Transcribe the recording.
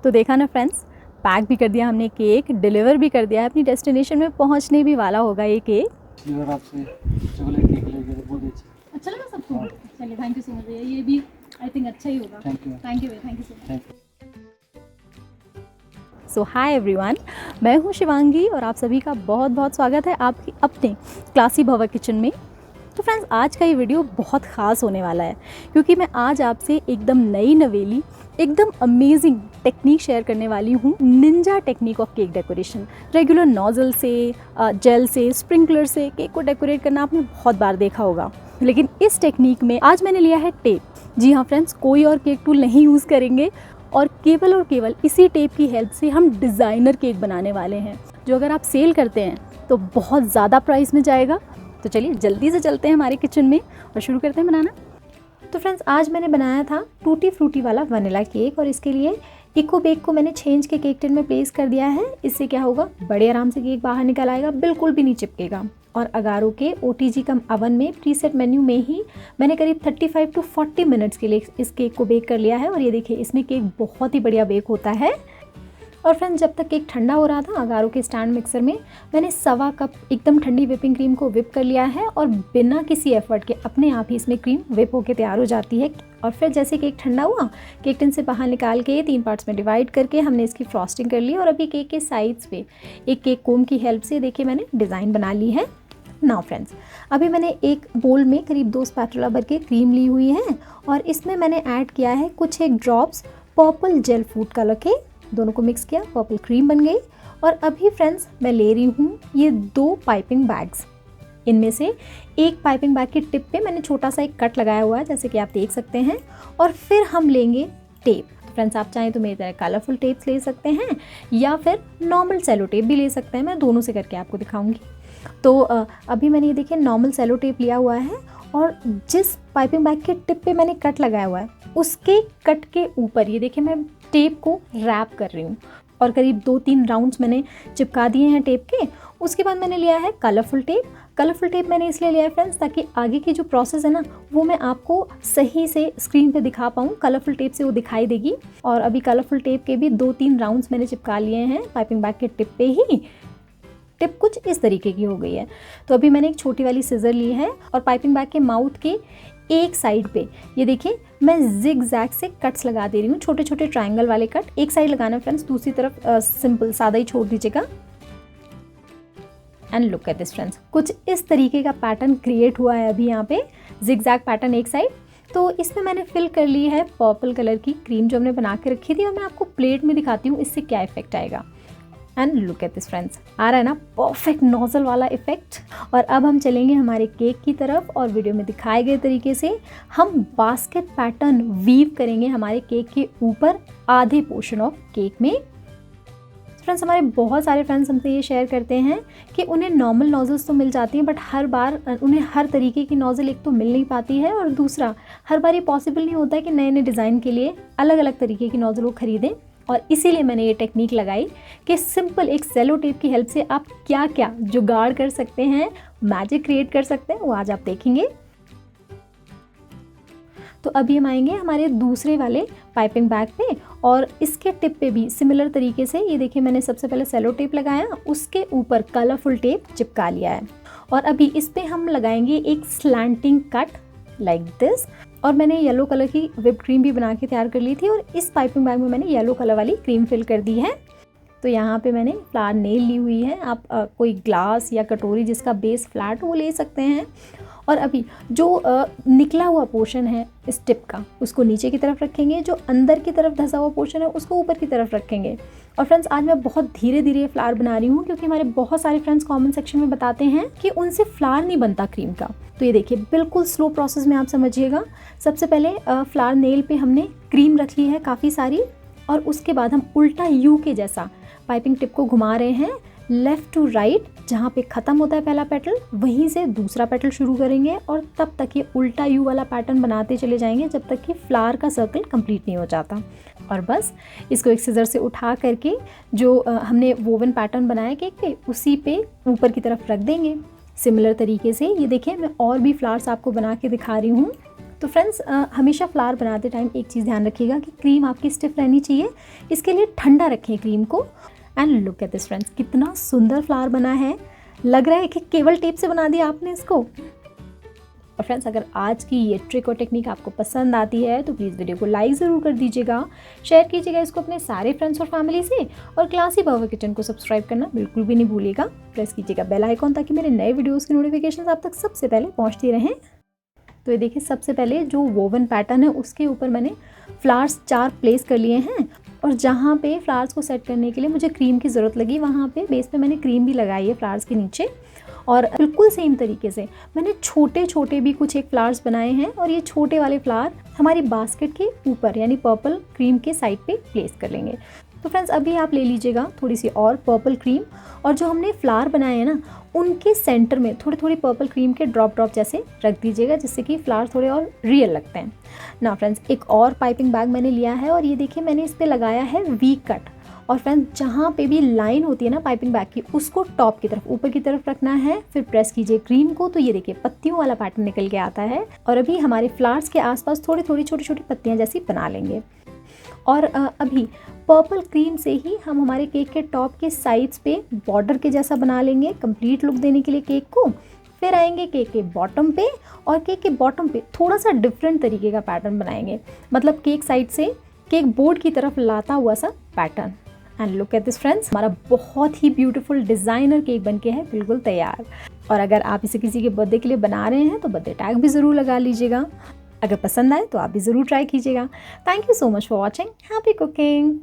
तो देखा ना फ्रेंड्स, पैक भी कर दिया हमने केक, डिलीवर भी कर दिया है, अपनी डेस्टिनेशन में पहुंचने भी वाला होगा ये केक। आपसे चॉकलेट केक लेके बहुत अच्छा लगा सबको? चलिए, थैंक यू सो मच भैया, ये भी आई थिंक अच्छा ही होगा। थैंक यू भैया, thank you so much. So hi everyone, मैं हूँ शिवांगी और आप सभी का बहुत बहुत स्वागत है आपकी अपने क्लासी भवा किचन में। तो फ्रेंड्स, आज का ये वीडियो बहुत ख़ास होने वाला है क्योंकि मैं आज आपसे एकदम नई नवेली, एकदम अमेजिंग टेक्निक शेयर करने वाली हूँ। Ninja technique of cake decoration. Regular nozzle से, जेल से, स्प्रिंकलर से केक को डेकोरेट करना आपने बहुत बार देखा होगा, लेकिन इस टेक्निक में आज मैंने लिया है टेप। जी हाँ फ्रेंड्स, कोई और केक टूल नहीं यूज़ करेंगे और केवल इसी टेप की हेल्प से हम डिज़ाइनर केक बनाने वाले हैं, जो अगर आप सेल करते हैं तो बहुत ज़्यादा प्राइस में जाएगा। तो चलिए जल्दी से चलते हैं हमारे किचन में और शुरू करते हैं बनाना। तो फ्रेंड्स, आज मैंने बनाया था टूटी फ्रूटी वाला वनीला केक और इसके लिए इको बेक को मैंने छेंच के केक टिन में प्लेस कर दिया है। इससे क्या होगा, बड़े आराम से केक बाहर निकल आएगा, बिल्कुल भी नहीं चिपकेगा। और अगारो के OTG कम अवन में प्रीसेट मेन्यू में ही मैंने करीब 35 to 40 मिनट्स के लिए इस केक को बेक कर लिया है। और ये देखिए, इसमें केक बहुत ही बढ़िया बेक होता है। और फ्रेंड्स, जब तक केक ठंडा हो रहा था, अगारो के स्टैंड मिक्सर में मैंने 1.25 कप एकदम ठंडी व्हिपिंग क्रीम को व्हिप कर लिया है और बिना किसी एफर्ट के अपने आप ही इसमें क्रीम व्हिप होकर तैयार हो जाती है। और फिर जैसे केक ठंडा हुआ, केक टिन से बाहर निकाल के 3 पार्ट्स में डिवाइड करके हमने इसकी फ्रॉस्टिंग कर ली। और अभी केक के साइड्स पे एक केक कोम की हेल्प से देखिए मैंने डिज़ाइन बना ली है। नाउ फ्रेंड्स, अभी मैंने एक बोल में करीब 2 स्पैटुला भर के क्रीम ली हुई है और इसमें मैंने ऐड किया है कुछ एक drops purple gel food colour के। दोनों को मिक्स किया, पर्पल क्रीम बन गई। और अभी फ्रेंड्स, मैं ले रही हूँ ये 2 पाइपिंग बैग्स। इनमें से एक पाइपिंग बैग की टिप पे मैंने छोटा सा एक कट लगाया हुआ है, जैसे कि आप देख सकते हैं। और फिर हम लेंगे टेप। फ्रेंड्स, आप चाहें तो मेरी तरह कलरफुल टेप्स ले सकते हैं या फिर नॉर्मल सेलो टेप भी ले सकते हैं। मैं दोनों से करके आपको दिखाऊंगी। तो अभी मैंने ये देखिए नॉर्मल सेलो टेप लिया हुआ है और जिस पाइपिंग बैग के टिप पे मैंने कट लगाया हुआ है, उसके कट के ऊपर ये देखिए मैं टेप को रैप कर रही हूँ और करीब 2-3 राउंड्स मैंने चिपका दिए हैं टेप के। उसके बाद मैंने लिया है कलरफुल टेप। कलरफुल टेप मैंने इसलिए लिया है फ्रेंड्स, ताकि आगे की जो प्रोसेस है ना, वो मैं आपको सही से स्क्रीन पे दिखा पाऊँ। कलरफुल टेप से वो दिखाई देगी। और अभी कलरफुल टेप के भी 2-3 राउंड्स मैंने चिपका लिए हैं पाइपिंग बैग के टिप पे ही। टिप कुछ इस तरीके की हो गई है। तो अभी मैंने एक छोटी वाली सिजर ली है और पाइपिंग बैग के माउथ के एक साइड पे ये देखिए मैं जिग जैग से कट्स लगा दे रही हूँ, छोटे छोटे ट्रायंगल वाले कट। एक साइड लगाना है फ्रेंड्स, दूसरी तरफ सिंपल सादा ही छोड़ दीजिएगा। And look at this friends, कुछ इस तरीके का पैटर्न क्रिएट हुआ है अभी यहाँ पे, जिग जैग पैटर्न एक साइड। तो इसमें मैंने फिल कर ली है पर्पल कलर की क्रीम जो हमने बना के रखी थी और मैं आपको प्लेट में दिखाती हूँ इससे क्या इफेक्ट आएगा। And look at this friends, आ रहा है ना परफेक्ट नोजल वाला इफेक्ट। और अब हम चलेंगे हमारे केक की तरफ और वीडियो में दिखाए गए तरीके से हम बास्केट पैटर्न वीव करेंगे हमारे केक के ऊपर आधे पोर्शन ऑफ केक में। फ्रेंड्स, हमारे बहुत सारे फ्रेंड्स हमसे ये शेयर करते हैं कि उन्हें नॉर्मल नोजल्स तो मिल जाती हैं, बट हर बार उन्हें हर तरीके की नोजल एक तो मिल नहीं पाती है और दूसरा हर बार ये पॉसिबल नहीं होता है कि नए नए डिज़ाइन के लिए अलग अलग तरीके की नोजल वो खरीदें। और इसीलिए मैंने ये टेक्निक लगाई कि सिंपल एक सेलो टेप की हेल्प से आप क्या क्या जुगाड़ कर सकते हैं, मैजिक क्रिएट कर सकते हैं, वो आज आप देखेंगे। तो अभी हम आएंगे हमारे दूसरे वाले पाइपिंग बैग पे और इसके टिप पे भी सिमिलर तरीके से ये देखिए मैंने सबसे पहले सेलो टेप लगाया, उसके ऊपर कलरफुल टेप चिपका लिया है। और अभी इस पे हम लगाएंगे एक स्लैंटिंग कट लाइक दिस। और मैंने येलो कलर की व्हिप्ड क्रीम भी बना के तैयार कर ली थी और इस पाइपिंग बैग में मैंने येलो कलर वाली क्रीम फिल कर दी है। तो यहाँ पे मैंने फ्लावर नेल ली हुई है। आप कोई ग्लास या कटोरी जिसका बेस फ्लैट हो वो ले सकते हैं। और अभी जो निकला हुआ पोर्शन है इस टिप का, उसको नीचे की तरफ रखेंगे, जो अंदर की तरफ धंसा हुआ पोर्शन है उसको ऊपर की तरफ रखेंगे। और फ्रेंड्स, आज मैं बहुत धीरे धीरे फ्लावर बना रही हूँ क्योंकि हमारे बहुत सारे फ्रेंड्स कमेंट सेक्शन में बताते हैं कि उनसे फ्लावर नहीं बनता क्रीम का। तो ये देखिए बिल्कुल स्लो प्रोसेस में आप समझिएगा। सबसे पहले फ्लावर नेल पे हमने क्रीम रख ली है काफ़ी सारी और उसके बाद हम उल्टा यू के जैसा पाइपिंग टिप को घुमा रहे हैं लेफ़्ट टू राइट। जहाँ पे ख़त्म होता है पहला पेटल, वहीं से दूसरा पेटल शुरू करेंगे और तब तक ये उल्टा यू वाला पैटर्न बनाते चले जाएंगे जब तक कि फ्लावर का सर्कल कंप्लीट नहीं हो जाता। और बस इसको एक सीजर से उठा करके जो हमने वोवन पैटर्न बनाया केक पे, उसी पे ऊपर की तरफ रख देंगे। सिमिलर तरीके से ये देखिए मैं और भी फ्लावर्स आपको बना के दिखा रही हूँ। तो फ्रेंड्स हमेशा फ्लावर बनाते टाइम एक चीज़ ध्यान रखिएगा कि क्रीम आपकी स्टिफ रहनी चाहिए, इसके लिए ठंडा रखें क्रीम को। And look at this friends, कितना सुंदर फ्लावर बना है, लग रहा है कि केवल टेप से बना दिया आपने इसको। और फ्रेंड्स अगर आज की ये ट्रिक और टेक्निक आपको पसंद आती है तो प्लीज़ वीडियो को लाइक ज़रूर कर दीजिएगा, शेयर कीजिएगा इसको अपने सारे फ्रेंड्स और फैमिली से, और क्लासी भव्य किचन को सब्सक्राइब करना बिल्कुल भी नहीं भूलिएगा। प्रेस कीजिएगा बेल आइकॉन ताकि मेरे नए वीडियोज़ की नोटिफिकेशन आप तक सबसे पहले पहुँचती रहें। तो ये देखिए, सबसे पहले जो वोवन पैटर्न है उसके ऊपर मैंने फ्लावर्स 4 प्लेस कर लिए हैं, और जहाँ पे फ्लावर्स को सेट करने के लिए मुझे क्रीम की ज़रूरत लगी वहाँ पे बेस पे मैंने क्रीम भी लगाई है फ्लावर्स के नीचे। और बिल्कुल सेम तरीके से मैंने छोटे छोटे भी कुछ एक फ्लावर्स बनाए हैं, और ये छोटे वाले फ्लावर हमारी बास्केट के ऊपर यानी पर्पल क्रीम के साइड पे प्लेस कर लेंगे। तो फ्रेंड्स अभी आप ले लीजिएगा थोड़ी सी और पर्पल क्रीम, और जो हमने फ्लावर बनाए हैं ना उनके सेंटर में थोड़ी थोड़ी पर्पल क्रीम के ड्रॉप जैसे रख दीजिएगा, जिससे कि फ्लावर थोड़े और रियल लगते हैं ना। फ्रेंड्स एक और पाइपिंग बैग मैंने लिया है, और ये देखिए मैंने इस पर लगाया है वी कट। और फ्रेंड्स जहाँ पे भी लाइन होती है ना पाइपिंग बैग की, उसको टॉप की तरफ ऊपर की तरफ रखना है, फिर प्रेस कीजिए क्रीम को, तो ये देखिए पत्तियों वाला पैटर्न निकल के आता है। और अभी हमारे फ्लावर्स के आसपास थोड़ी थोड़ी छोटी छोटी पत्तियाँ जैसी बना लेंगे। और अभी पर्पल क्रीम से ही हम हमारे केक के टॉप के साइड्स पे बॉर्डर के जैसा बना लेंगे कंप्लीट लुक देने के लिए केक को। फिर आएंगे केक के बॉटम पे, और केक के बॉटम पे थोड़ा सा डिफरेंट तरीके का पैटर्न बनाएंगे, मतलब केक साइड से केक बोर्ड की तरफ लाता हुआ सा pattern. And look at this friends, हमारा बहुत ही ब्यूटीफुल डिज़ाइनर केक बनके है बिल्कुल तैयार। और अगर आप इसे किसी के बर्थडे के लिए बना रहे हैं तो बर्थडे टैग भी ज़रूर लगा लीजिएगा। अगर पसंद आए तो आप भी ज़रूर ट्राई कीजिएगा। Thank you so much for watching, happy cooking.